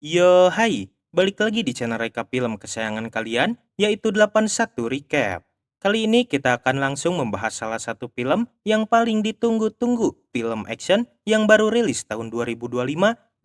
Yo, hai. Balik lagi di channel rekap film kesayangan kalian, yaitu 81 Recap. Kali ini kita akan langsung membahas salah satu film yang paling ditunggu-tunggu, film action yang baru rilis tahun 2025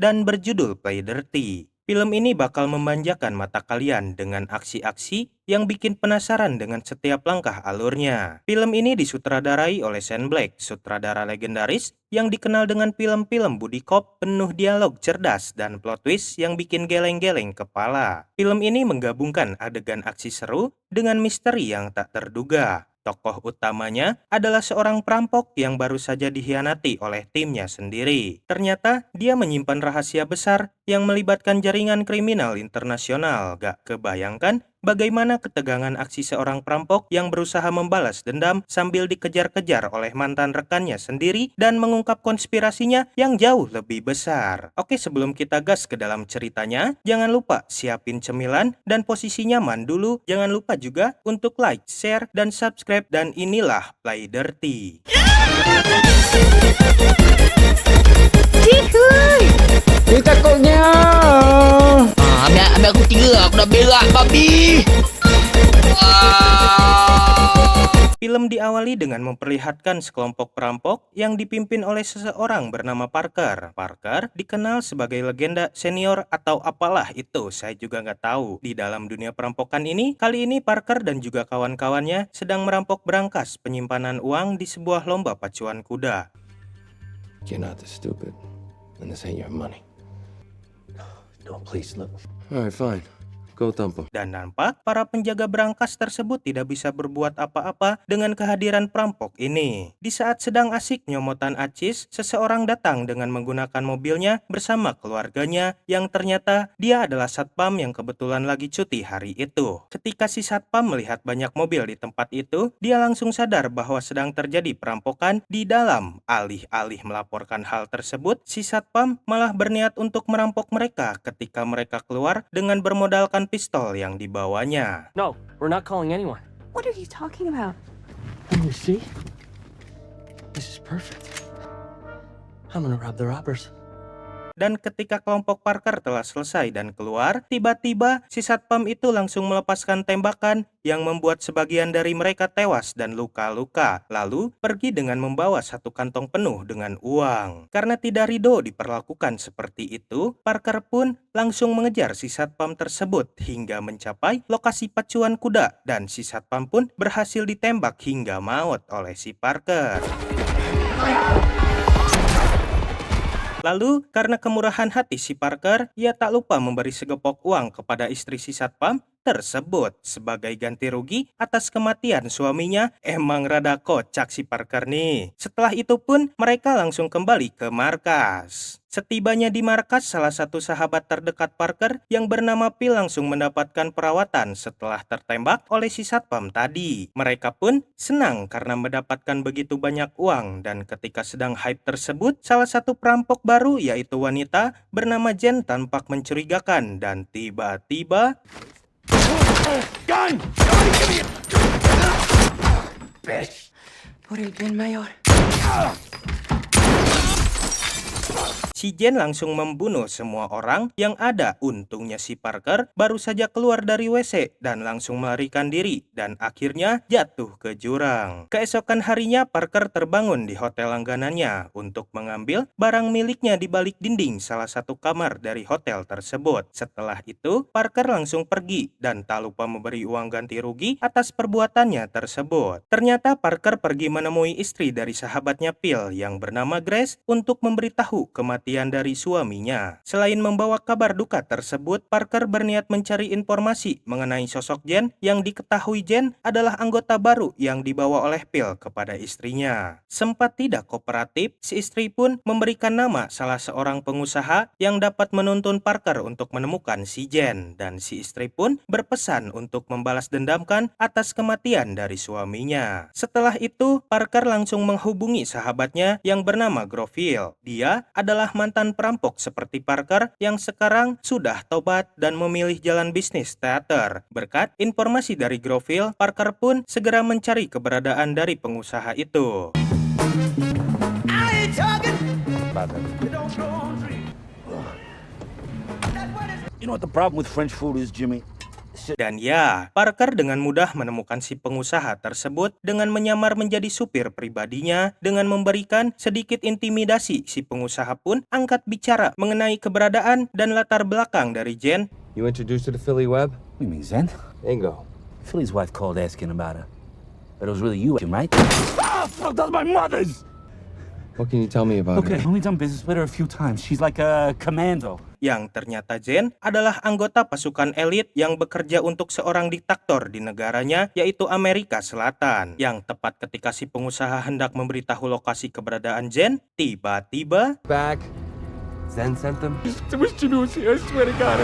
dan berjudul Play Dirty. Film ini bakal memanjakan mata kalian dengan aksi-aksi yang bikin penasaran dengan setiap langkah alurnya. Film ini disutradarai oleh Shane Black, sutradara legendaris yang dikenal dengan film-film buddy cop penuh dialog cerdas dan plot twist yang bikin geleng-geleng kepala. Film ini menggabungkan adegan aksi seru dengan misteri yang tak terduga. Tokoh utamanya adalah seorang perampok yang baru saja dikhianati oleh timnya sendiri. Ternyata dia menyimpan rahasia besar yang melibatkan jaringan kriminal internasional. Gak kebayangkan bagaimana ketegangan aksi seorang perampok yang berusaha membalas dendam sambil dikejar-kejar oleh mantan rekannya sendiri dan mengungkap konspirasinya yang jauh lebih besar. Oke, sebelum kita gas ke dalam ceritanya, jangan lupa siapin cemilan dan posisi nyaman dulu. Jangan lupa juga untuk like, share, dan subscribe, dan inilah Play Dirty. Cihuy. Dia takutnya. Ambil aku tiga. Aku dah berak babi. Film diawali dengan memperlihatkan sekelompok perampok yang dipimpin oleh seseorang bernama Parker. Parker dikenal sebagai legenda senior atau apalah itu, saya juga nggak tahu. Di dalam dunia perampokan ini, kali ini Parker dan juga kawan-kawannya sedang merampok berangkas penyimpanan uang di sebuah lomba pacuan kuda. You're not this stupid, and this ain't your money. No, please look. All right, fine. Go dump him. Dan nampak para penjaga berangkas tersebut tidak bisa berbuat apa-apa dengan kehadiran perampok ini. Di saat sedang asik nyomotan acis, seseorang datang dengan menggunakan mobilnya bersama keluarganya yang ternyata dia adalah satpam yang kebetulan lagi cuti hari itu. Ketika si satpam melihat banyak mobil di tempat itu, dia langsung sadar bahwa sedang terjadi perampokan di dalam. Alih-alih melaporkan hal tersebut, si satpam malah berniat untuk merampok mereka ketika mereka keluar dengan bermodalkan pistol yang dibawanya. No, we're not calling anyone. What are you talking about? You see? This is perfect. I'm gonna rob the robbers. Dan ketika kelompok Parker telah selesai dan keluar, tiba-tiba si satpam itu langsung melepaskan tembakan yang membuat sebagian dari mereka tewas dan luka-luka. Lalu pergi dengan membawa satu kantong penuh dengan uang. Karena tidak ridho diperlakukan seperti itu, Parker pun langsung mengejar si satpam tersebut hingga mencapai lokasi pacuan kuda. Dan si satpam pun berhasil ditembak hingga maut oleh si Parker. Lalu, karena kemurahan hati si Parker, ia tak lupa memberi segepok uang kepada istri si satpam tersebut sebagai ganti rugi atas kematian suaminya. Emang rada kocak si Parker nih. Setelah itu pun mereka langsung kembali ke markas. Setibanya di markas, salah satu sahabat terdekat Parker yang bernama Phil langsung mendapatkan perawatan setelah tertembak oleh si satpam tadi. Mereka pun senang karena mendapatkan begitu banyak uang, dan ketika sedang hype tersebut, salah satu perampok baru yaitu wanita bernama Jen tampak mencurigakan dan tiba-tiba Gun! Bitch. Por el bien mayor. si Jen langsung membunuh semua orang yang ada. Untungnya si Parker baru saja keluar dari WC dan langsung melarikan diri dan akhirnya jatuh ke jurang. Keesokan harinya Parker terbangun di hotel langganannya untuk mengambil barang miliknya di balik dinding salah satu kamar dari hotel tersebut. Setelah itu Parker langsung pergi dan tak lupa memberi uang ganti rugi atas perbuatannya tersebut. Ternyata Parker pergi menemui istri dari sahabatnya Phil yang bernama Grace untuk memberitahu kematian dari suaminya. Selain membawa kabar duka tersebut, Parker berniat mencari informasi mengenai sosok Jen yang diketahui Jen adalah anggota baru yang dibawa oleh Phil kepada istrinya. Sempat tidak kooperatif, si istri pun memberikan nama salah seorang pengusaha yang dapat menuntun Parker untuk menemukan si Jen, dan si istri pun berpesan untuk membalas dendamkan atas kematian dari suaminya. Setelah itu, Parker langsung menghubungi sahabatnya yang bernama Groville. Dia adalah mantan perampok seperti Parker yang sekarang sudah tobat dan memilih jalan bisnis teater. Berkat informasi dari Groville, Parker pun segera mencari keberadaan dari pengusaha itu. About that. You know what the problem with French food is, Jimmy? Dan ya, Parker dengan mudah menemukan si pengusaha tersebut dengan menyamar menjadi supir pribadinya dengan memberikan sedikit intimidasi. Si pengusaha pun angkat bicara mengenai keberadaan dan latar belakang dari Jen. You introduced her to Philly Webb? What do you mean, Zen? Bingo. Philly's wife called asking about her. But it was really you, right? Ah, fuck, that's my mother's! What can you tell me about Okay, her? only done business with her a few times. She's like a commando. Yang ternyata Jen adalah anggota pasukan elit yang bekerja untuk seorang diktator di negaranya, yaitu Amerika Selatan. Yang tepat ketika si pengusaha hendak memberitahu lokasi keberadaan Jen, tiba-tiba Back. Zen sent them? I wish Jimmy was here. I swear to God.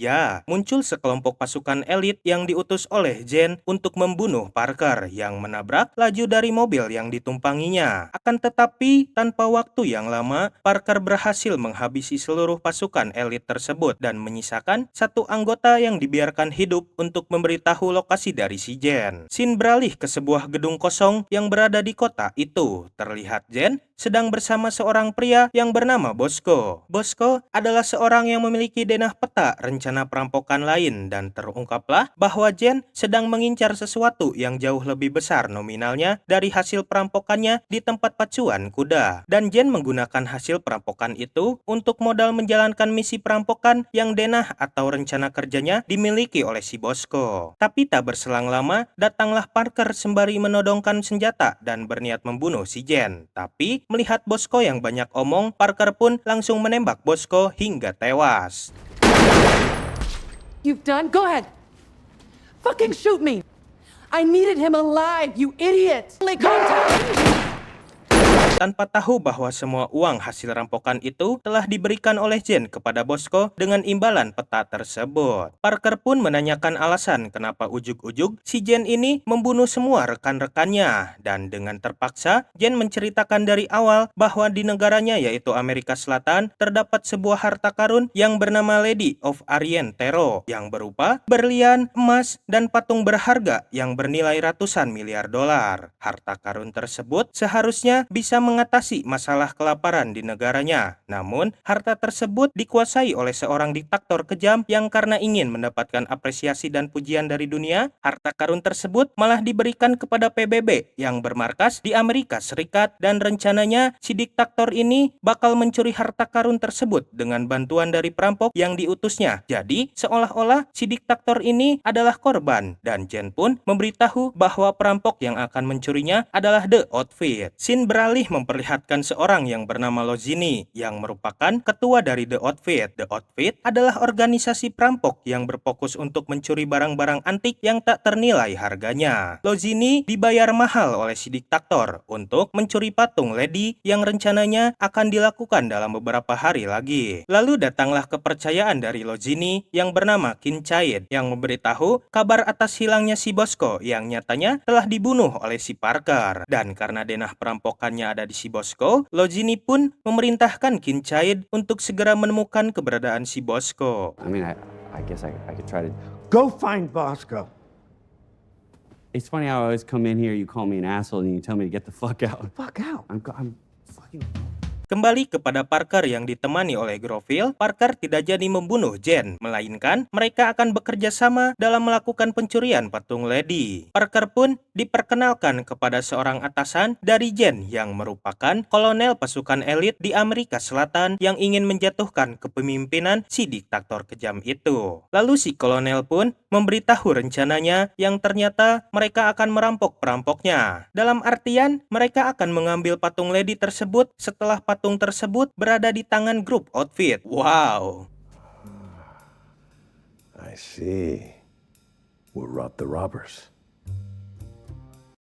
ya, muncul sekelompok pasukan elit yang diutus oleh Jen untuk membunuh Parker yang menabrak laju dari mobil yang ditumpanginya. Akan tetapi, tanpa waktu yang lama, Parker berhasil menghabisi seluruh pasukan elit tersebut dan menyisakan satu anggota yang dibiarkan hidup untuk memberitahu lokasi dari si Jen. Scene beralih ke sebuah gedung kosong yang berada di kota itu. Terlihat Jen sedang bersama seorang pria yang bernama Bosco. Bosco adalah seorang yang memiliki denah peta rencana perampokan lain dan terungkaplah bahwa Jen sedang mengincar sesuatu yang jauh lebih besar nominalnya dari hasil perampokannya di tempat pacuan kuda. Dan Jen menggunakan hasil perampokan itu untuk modal menjalankan misi perampokan yang denah atau rencana kerjanya dimiliki oleh si Bosco. Tapi tak berselang lama, datanglah Parker sembari menodongkan senjata dan berniat membunuh si Jen. Tapi melihat Bosco yang banyak omong, Parker pun langsung menembak Bosco hingga tewas. You've done? Go ahead. Fucking shoot me. I needed him alive, you idiot. Only contact. Tanpa tahu bahwa semua uang hasil rampokan itu telah diberikan oleh Jen kepada Bosco dengan imbalan peta tersebut. Parker pun menanyakan alasan kenapa ujug-ujug si Jen ini membunuh semua rekan-rekannya. Dan dengan terpaksa, Jen menceritakan dari awal bahwa di negaranya yaitu Amerika Selatan terdapat sebuah harta karun yang bernama Lady of Orient Terror yang berupa berlian, emas, dan patung berharga yang bernilai ratusan miliar dolar. Harta karun tersebut seharusnya bisa mengatasi masalah kelaparan di negaranya. Namun, harta tersebut dikuasai oleh seorang diktator kejam yang karena ingin mendapatkan apresiasi dan pujian dari dunia, harta karun tersebut malah diberikan kepada PBB yang bermarkas di Amerika Serikat dan rencananya si diktator ini bakal mencuri harta karun tersebut dengan bantuan dari perampok yang diutusnya. Jadi, seolah-olah si diktator ini adalah korban dan Jen pun memberitahu bahwa perampok yang akan mencurinya adalah The Outfit. Scene beralih memperlihatkan seorang yang bernama Lozini yang merupakan ketua dari The Outfit. The Outfit adalah organisasi perampok yang berfokus untuk mencuri barang-barang antik yang tak ternilai harganya. Lozini dibayar mahal oleh si diktator untuk mencuri patung Lady yang rencananya akan dilakukan dalam beberapa hari lagi. Lalu datanglah kepercayaan dari Lozini yang bernama Kincaid yang memberitahu kabar atas hilangnya si Bosco yang nyatanya telah dibunuh oleh si Parker. Dan karena denah perampokannya ada di si Bosco, Lozini pun memerintahkan Kincaid untuk segera menemukan keberadaan si Bosco. I mean, I guess I could try to. Go find Bosco. It's funny how I always come in here, you call me an asshole, and you tell me to get the fuck out. Fuck out. I'm fucking. Kembali kepada Parker yang ditemani oleh Groville, Parker tidak jadi membunuh Jen, melainkan mereka akan bekerja sama dalam melakukan pencurian patung Lady. Parker pun diperkenalkan kepada seorang atasan dari Jen yang merupakan kolonel pasukan elit di Amerika Selatan yang ingin menjatuhkan kepemimpinan si diktator kejam itu. Lalu si kolonel pun memberitahu rencananya yang ternyata mereka akan merampok perampoknya. Dalam artian, mereka akan mengambil patung Lady tersebut setelah patung tersebut berada di tangan grup Outfit. Wow. I see. We'll rob the robbers.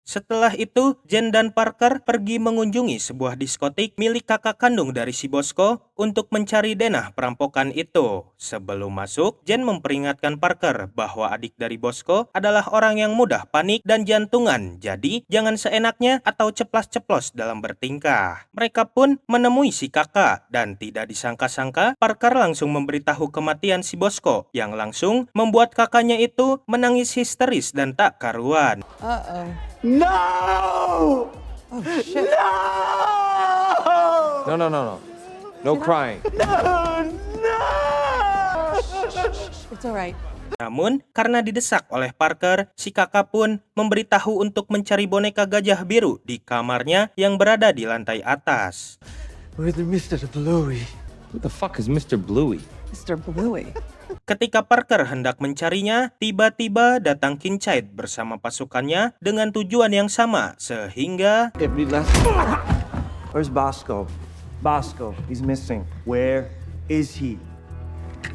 Setelah itu, Jen dan Parker pergi mengunjungi sebuah diskotik milik kakak kandung dari si Bosco untuk mencari denah perampokan itu. Sebelum masuk, Jen memperingatkan Parker bahwa adik dari Bosco adalah orang yang mudah panik dan jantungan. Jadi, jangan seenaknya atau ceplas-ceplos dalam bertingkah. Mereka pun menemui si kakak dan tidak disangka-sangka, Parker langsung memberitahu kematian si Bosco yang langsung membuat kakaknya itu menangis histeris dan tak karuan. Uh-oh. No! Oh, shit. No! No. No crying. It's all right. Namun, karena didesak oleh Parker, si kakak pun memberitahu untuk mencari boneka gajah biru di kamarnya yang berada di lantai atas. Where's the Mr. Bluey? Who the fuck is Mr. Bluey? Mr. Bluey. Ketika Parker hendak mencarinya, tiba-tiba datang Kincaid bersama pasukannya dengan tujuan yang sama, sehingga Where's Bosco? Bosco, he's missing. Where is he?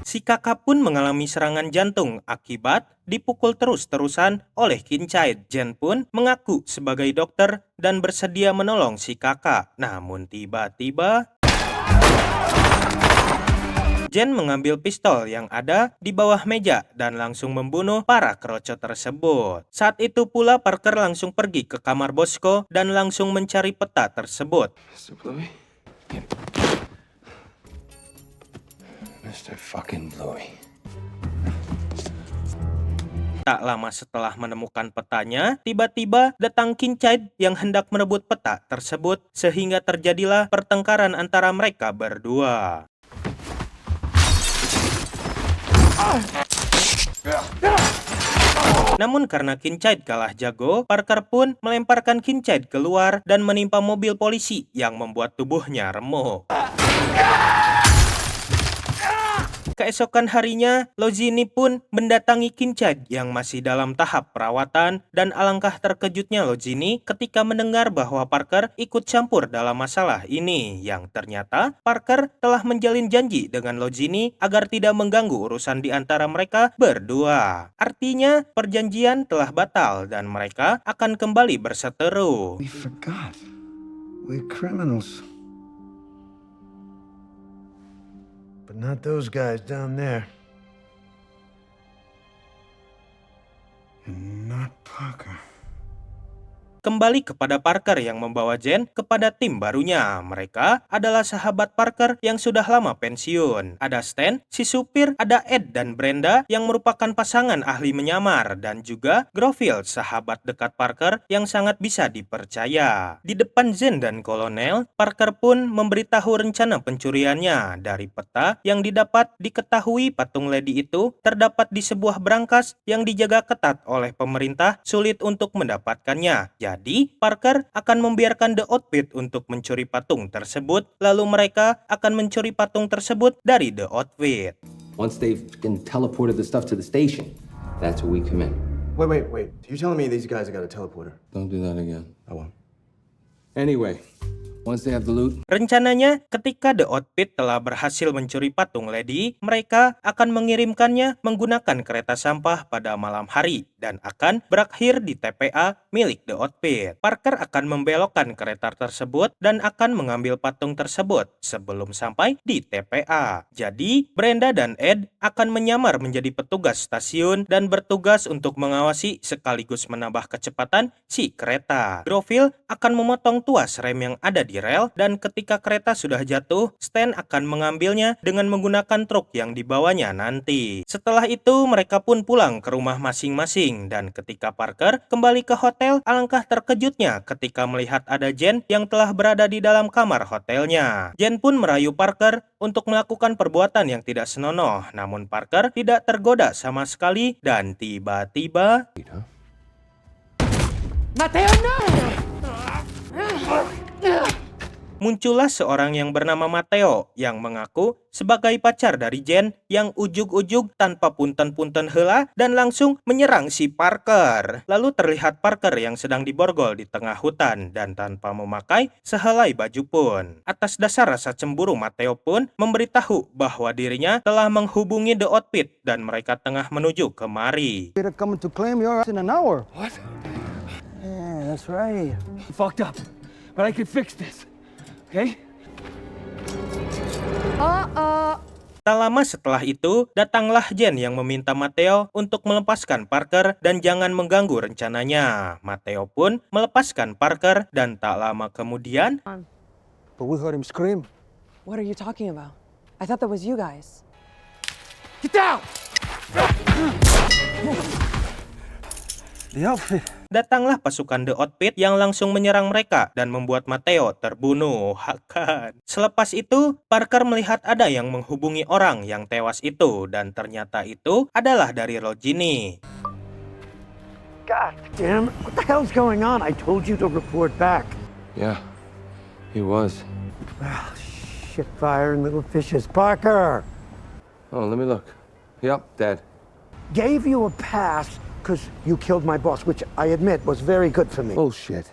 si kakak pun mengalami serangan jantung akibat dipukul terus-terusan oleh Kincaid. Jen pun mengaku sebagai dokter dan bersedia menolong si kakak. Namun tiba-tiba Jen mengambil pistol yang ada di bawah meja dan langsung membunuh para keroco tersebut. Saat itu pula Parker langsung pergi ke kamar Bosco dan langsung mencari peta tersebut. Mr. Bluey? Mr. fucking Bluey. Tak lama setelah menemukan petanya, tiba-tiba datang Kincaid yang hendak merebut peta tersebut sehingga terjadilah pertengkaran antara mereka berdua. Namun karena Kincaid kalah jago, Parker pun melemparkan Kincaid keluar dan menimpa mobil polisi yang membuat tubuhnya remuk. Keesokan harinya, Lozini pun mendatangi Kincaid yang masih dalam tahap perawatan dan alangkah terkejutnya Lozini ketika mendengar bahwa Parker ikut campur dalam masalah ini, yang ternyata Parker telah menjalin janji dengan Lozini agar tidak mengganggu urusan di antara mereka berdua. Artinya, perjanjian telah batal dan mereka akan kembali berseteru. We forgot. We're criminals. But not those guys down there. And not Parker. Kembali kepada Parker yang membawa Jen kepada tim barunya. Mereka adalah sahabat Parker yang sudah lama pensiun. Ada Stan, si supir, ada Ed dan Brenda yang merupakan pasangan ahli menyamar, dan juga Grofield, sahabat dekat Parker yang sangat bisa dipercaya. Di depan Jen dan Kolonel, Parker pun memberitahu rencana pencuriannya. Dari peta yang didapat, diketahui patung Lady itu terdapat di sebuah brankas yang dijaga ketat oleh pemerintah, sulit untuk mendapatkannya. Jadi, Parker akan membiarkan The Outfit untuk mencuri patung tersebut, lalu mereka akan mencuri patung tersebut dari The Outfit. Once they've teleported the stuff to the station, that's where we come in. Wait. You telling me these guys have got a teleporter? Don't do that again. I won't. Anyway, once they have the loot, Rencananya, ketika The Outfit telah berhasil mencuri patung Lady, mereka akan mengirimkannya menggunakan kereta sampah pada malam hari dan akan berakhir di TPA milik The Outfit. Parker akan membelokkan kereta tersebut dan akan mengambil patung tersebut sebelum sampai di TPA. Jadi, Brenda dan Ed akan menyamar menjadi petugas stasiun dan bertugas untuk mengawasi sekaligus menambah kecepatan si kereta. Grofield akan memotong tuas rem yang ada di rel, dan ketika kereta sudah jatuh, Stan akan mengambilnya dengan menggunakan truk yang dibawanya nanti. Setelah itu, mereka pun pulang ke rumah masing-masing, dan ketika Parker kembali ke hotel, alangkah terkejutnya ketika melihat ada Jen yang telah berada di dalam kamar hotelnya. Jen pun merayu Parker untuk melakukan perbuatan yang tidak senonoh, namun Parker tidak tergoda sama sekali, dan tiba-tiba Mateo, no! muncullah seorang yang bernama Mateo yang mengaku sebagai pacar dari Jen yang ujug-ujug tanpa punten-punten heula dan langsung menyerang si Parker. Lalu terlihat Parker yang sedang diborgol di tengah hutan dan tanpa memakai sehelai baju pun. Atas dasar rasa cemburu, Mateo pun memberitahu bahwa dirinya telah menghubungi The Outfit dan mereka tengah menuju kemari. They're coming to claim your ass in an hour. What? Yeah, that's right. Fucked up. But I can fix this. Okay? Tak lama setelah itu, datanglah Jen yang meminta Mateo untuk melepaskan Parker dan jangan mengganggu rencananya. Mateo pun melepaskan Parker dan tak lama kemudian, But we heard him scream. What are you talking about? I thought that was you guys. Get down! The outfit. Datanglah pasukan The Outfit yang langsung menyerang mereka dan membuat Mateo terbunuh. Hakan. Selepas itu, Parker melihat ada yang menghubungi orang yang tewas itu dan ternyata itu adalah dari Logini. God damn, what the hell's going on? I told you to report back. Yeah, he was. Ah, shit fire and little fishes. Parker! Oh, let me look. Yep, dead. Gave you a pass because you killed my boss, which I admit was very good for me. Bullshit.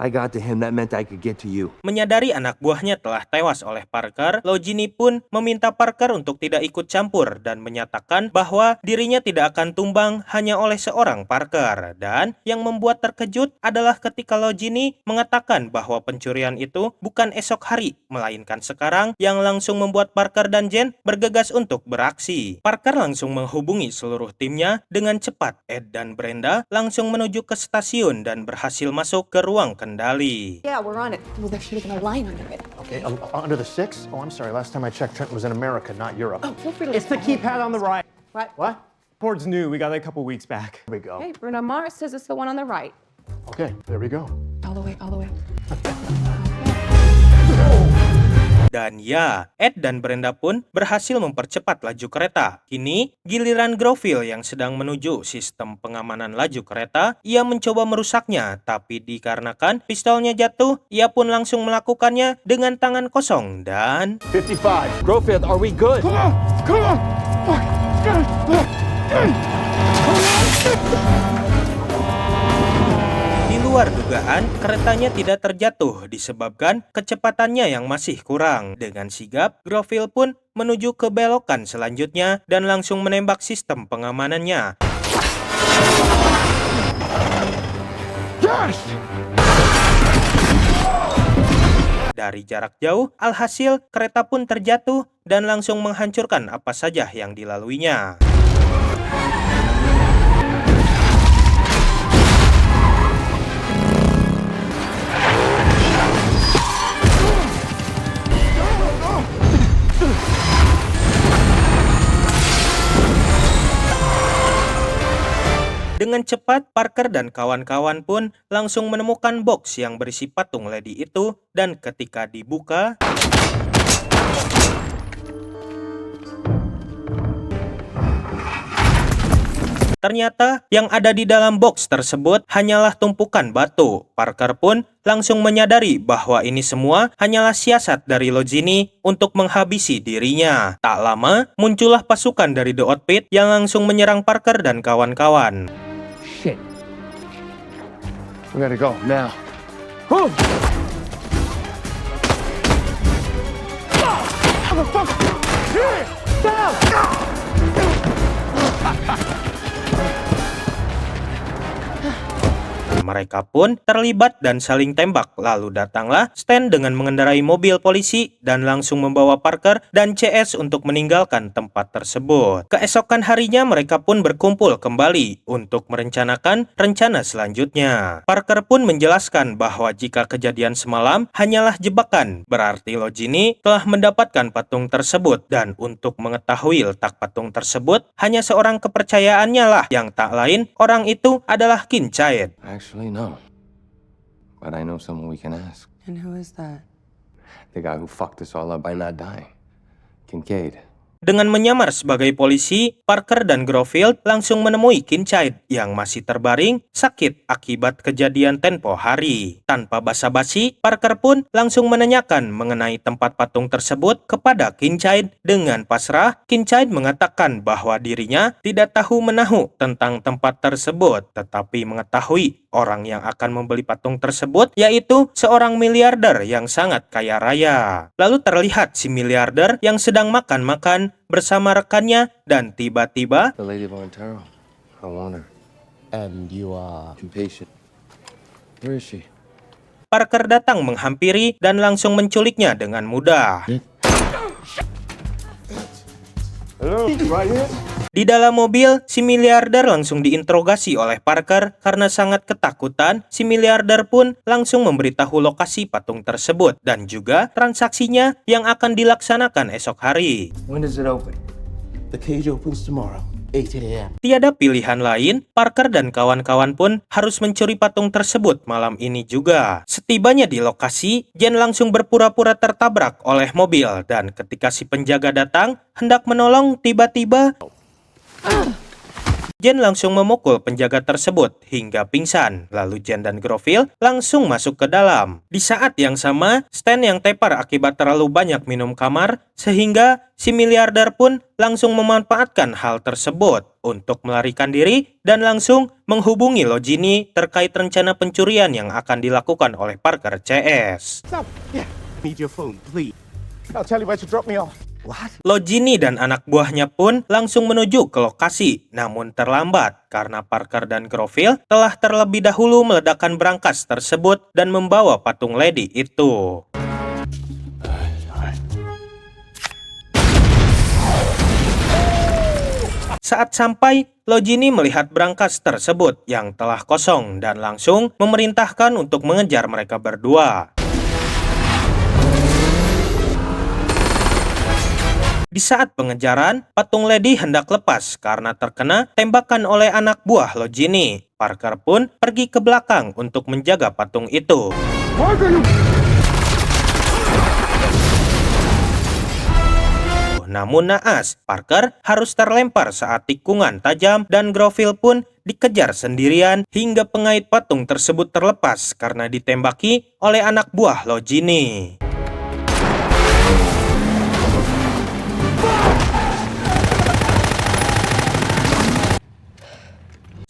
I got to him, that meant I could get to you. Menyadari anak buahnya telah tewas oleh Parker, Logini pun meminta Parker untuk tidak ikut campur dan menyatakan bahwa dirinya tidak akan tumbang hanya oleh seorang Parker. Dan yang membuat terkejut adalah ketika Logini mengatakan bahwa pencurian itu bukan esok hari, melainkan sekarang, yang langsung membuat Parker dan Jen bergegas untuk beraksi. Parker langsung menghubungi seluruh timnya dengan cepat. Ed dan Brenda langsung menuju ke stasiun dan berhasil masuk ke ruang kendali. Yeah, we're on it. Well, there should have been a line under it. Okay, under the 6? Oh, I'm sorry. Last time I checked, Trenton was in America, not Europe. Oh, feel free to It's the keypad on the right. What? What? Board's new. We got it a couple weeks back. Here we go. Hey, Bruno Mars says it's the one on the right. Okay, there we go. All the way, all the way. Dan ya, Ed dan Brenda pun berhasil mempercepat laju kereta. Kini, giliran Groville yang sedang menuju sistem pengamanan laju kereta, ia mencoba merusaknya, tapi dikarenakan pistolnya jatuh, ia pun langsung melakukannya dengan tangan kosong dan... 55. Grofield, are we good? Di luar dugaan, keretanya tidak terjatuh disebabkan kecepatannya yang masih kurang. Dengan sigap, Groville pun menuju ke belokan selanjutnya dan langsung menembak sistem pengamanannya. Dari jarak jauh, alhasil kereta pun terjatuh dan langsung menghancurkan apa saja yang dilaluinya. Dengan cepat, Parker dan kawan-kawan pun langsung menemukan box yang berisi patung Lady itu, dan ketika dibuka, ternyata yang ada di dalam box tersebut hanyalah tumpukan batu. Parker pun langsung menyadari bahwa ini semua hanyalah siasat dari Logini untuk menghabisi dirinya. Tak lama, muncullah pasukan dari The Outfit yang langsung menyerang Parker dan kawan-kawan. Shit. We gotta go now. Mereka pun terlibat dan saling tembak. Lalu datanglah Stan dengan mengendarai mobil polisi dan langsung membawa Parker dan CS untuk meninggalkan tempat tersebut. Keesokan harinya mereka pun berkumpul kembali untuk merencanakan rencana selanjutnya. Parker pun menjelaskan bahwa jika kejadian semalam hanyalah jebakan, berarti Logini telah mendapatkan patung tersebut, dan untuk mengetahui letak patung tersebut hanya seorang kepercayaannya lah, yang tak lain orang itu adalah Kincaid. Actually, no. But I know someone we can ask. And who is that? The guy who fucked us all up by not dying. Kincaid. Dengan menyamar sebagai polisi, Parker dan Groville langsung menemui Kincaid yang masih terbaring sakit akibat kejadian tempo hari. Tanpa basa-basi, Parker pun langsung menanyakan mengenai tempat patung tersebut kepada Kincaid. Dengan pasrah, Kincaid mengatakan bahwa dirinya tidak tahu menahu tentang tempat tersebut, tetapi mengetahui orang yang akan membeli patung tersebut yaitu seorang miliarder yang sangat kaya raya. Lalu terlihat si miliarder yang sedang makan-makan bersama rekannya dan tiba-tiba The Lady Montero. I want her. And you are... Impatient. Where is she? Parker datang menghampiri dan langsung menculiknya dengan mudah. Hello, right here? Di dalam mobil, si miliarder langsung diinterogasi oleh Parker. Karena sangat ketakutan, si miliarder pun langsung memberitahu lokasi patung tersebut dan juga transaksinya yang akan dilaksanakan esok hari. When does it open? The cage opens tomorrow. 8 a.m. Tiada pilihan lain, Parker dan kawan-kawan pun harus mencuri patung tersebut malam ini juga. Setibanya di lokasi, Jen langsung berpura-pura tertabrak oleh mobil dan ketika si penjaga datang hendak menolong, tiba-tiba Jen langsung memukul penjaga tersebut hingga pingsan. Lalu Jen dan Groville langsung masuk ke dalam. Di saat yang sama, Stan yang tepar akibat terlalu banyak minum kamar, sehingga si miliarder pun langsung memanfaatkan hal tersebut untuk melarikan diri dan langsung menghubungi Logini terkait rencana pencurian yang akan dilakukan oleh Parker CS. Need your phone, please. I'll tell you where to drop me off. Logini dan anak buahnya pun langsung menuju ke lokasi, namun terlambat karena Parker dan Groville telah terlebih dahulu meledakkan brankas tersebut dan membawa patung Lady itu. Saat sampai, Logini melihat brankas tersebut yang telah kosong dan langsung memerintahkan untuk mengejar mereka berdua. Di saat pengejaran, patung Lady hendak lepas karena terkena tembakan oleh anak buah Logini. Parker pun pergi ke belakang untuk menjaga patung itu. Namun naas, Parker harus terlempar saat tikungan tajam dan Groville pun dikejar sendirian hingga pengait patung tersebut terlepas karena ditembaki oleh anak buah Logini.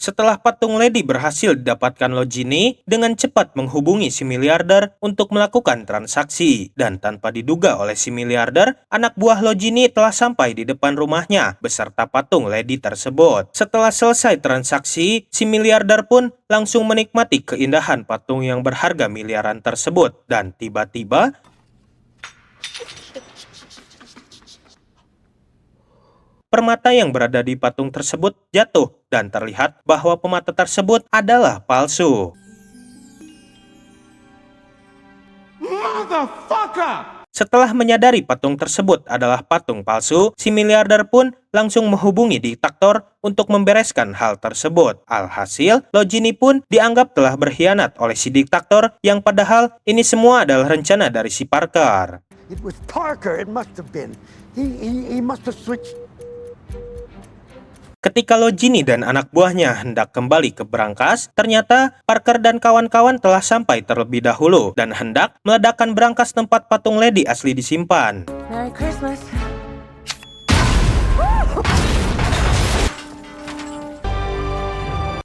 Setelah patung Lady berhasil didapatkan Logini, dengan cepat menghubungi si miliarder untuk melakukan transaksi. Dan tanpa diduga oleh si miliarder, anak buah Logini telah sampai di depan rumahnya beserta patung Lady tersebut. Setelah selesai transaksi, si miliarder pun langsung menikmati keindahan patung yang berharga miliaran tersebut. Dan tiba-tiba permata yang berada di patung tersebut jatuh dan terlihat bahwa permata tersebut adalah palsu. Setelah menyadari patung tersebut adalah patung palsu, si miliarder pun langsung menghubungi diktator untuk membereskan hal tersebut. Alhasil, Logini pun dianggap telah berkhianat oleh si diktator yang padahal ini semua adalah rencana dari si Parker. It was Parker, it must have been. He must have switched. Ketika Logini dan anak buahnya hendak kembali ke brankas, ternyata Parker dan kawan-kawan telah sampai terlebih dahulu dan hendak meledakkan brankas tempat patung Lady asli disimpan. Merry Christmas.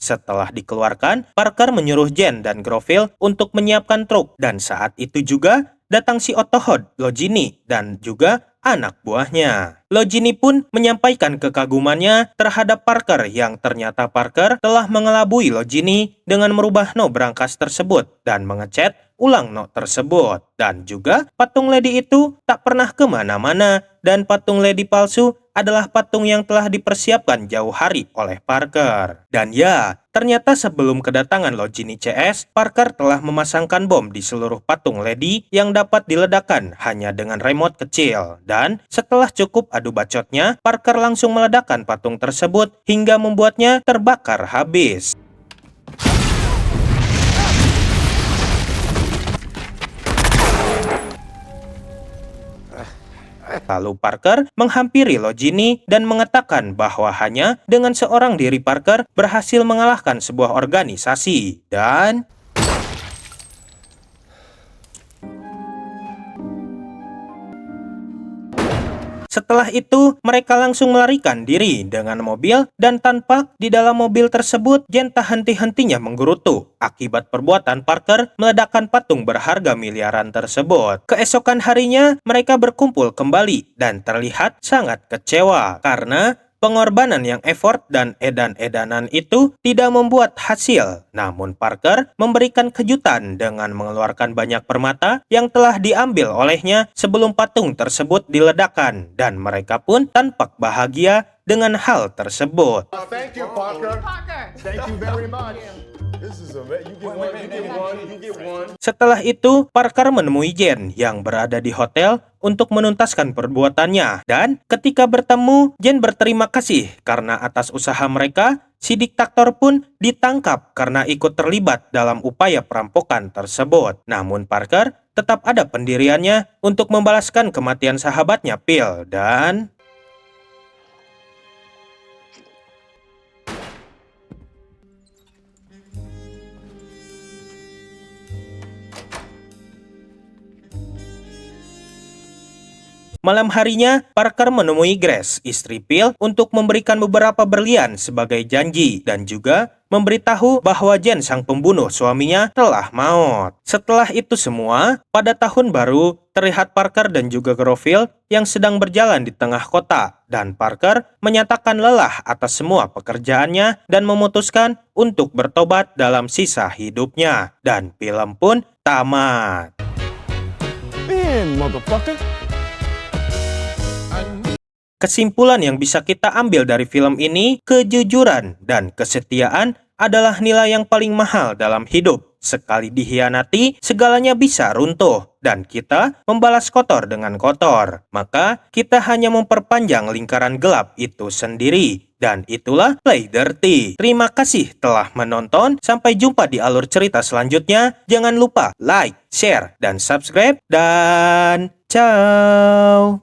Setelah dikeluarkan, Parker menyuruh Jen dan Groville untuk menyiapkan truk dan saat itu juga datang si Otohod, Logini, dan juga anak buahnya. Logini pun menyampaikan kekagumannya terhadap Parker yang ternyata Parker telah mengelabui Logini dengan merubah no brankas tersebut dan mengecat ulang no tersebut. Dan juga patung Lady itu tak pernah kemana-mana dan patung Lady palsu adalah patung yang telah dipersiapkan jauh hari oleh Parker. Dan ya, ternyata sebelum kedatangan Logini CS, Parker telah memasangkan bom di seluruh patung Lady yang dapat diledakkan hanya dengan remote kecil. Dan setelah cukup adu bacotnya, Parker langsung meledakkan patung tersebut hingga membuatnya terbakar habis. Lalu Parker menghampiri Logini dan mengatakan bahwa hanya dengan seorang diri Parker berhasil mengalahkan sebuah organisasi. Dan setelah itu, mereka langsung melarikan diri dengan mobil dan tanpa di dalam mobil tersebut, Jen tak henti-hentinya menggerutu akibat perbuatan Parker meledakkan patung berharga miliaran tersebut. Keesokan harinya, mereka berkumpul kembali dan terlihat sangat kecewa karena pengorbanan yang effort dan edan-edanan itu tidak membuat hasil. Namun Parker memberikan kejutan dengan mengeluarkan banyak permata yang telah diambil olehnya sebelum patung tersebut diledakkan. Dan mereka pun tampak bahagia dengan hal tersebut. Thank you, Parker. Thank you very much. Setelah itu, Parker menemui Jen yang berada di hotel untuk menuntaskan perbuatannya. Dan ketika bertemu, Jen berterima kasih karena atas usaha mereka, si diktator pun ditangkap karena ikut terlibat dalam upaya perampokan tersebut. Namun Parker tetap ada pendiriannya untuk membalaskan kematian sahabatnya Phil dan... Malam harinya, Parker menemui Grace, istri Phil, untuk memberikan beberapa berlian sebagai janji dan juga memberitahu bahwa Jen sang pembunuh suaminya telah maut. Setelah itu semua, pada tahun baru, terlihat Parker dan juga Grofield yang sedang berjalan di tengah kota dan Parker menyatakan lelah atas semua pekerjaannya dan memutuskan untuk bertobat dalam sisa hidupnya. Dan film pun tamat. Man, motherfucker. Kesimpulan yang bisa kita ambil dari film ini, kejujuran dan kesetiaan adalah nilai yang paling mahal dalam hidup. Sekali dikhianati, segalanya bisa runtuh, dan kita membalas kotor dengan kotor. Maka, kita hanya memperpanjang lingkaran gelap itu sendiri. Dan itulah Play Dirty. Terima kasih telah menonton. Sampai jumpa di alur cerita selanjutnya. Jangan lupa like, share, dan subscribe. Dan ciao!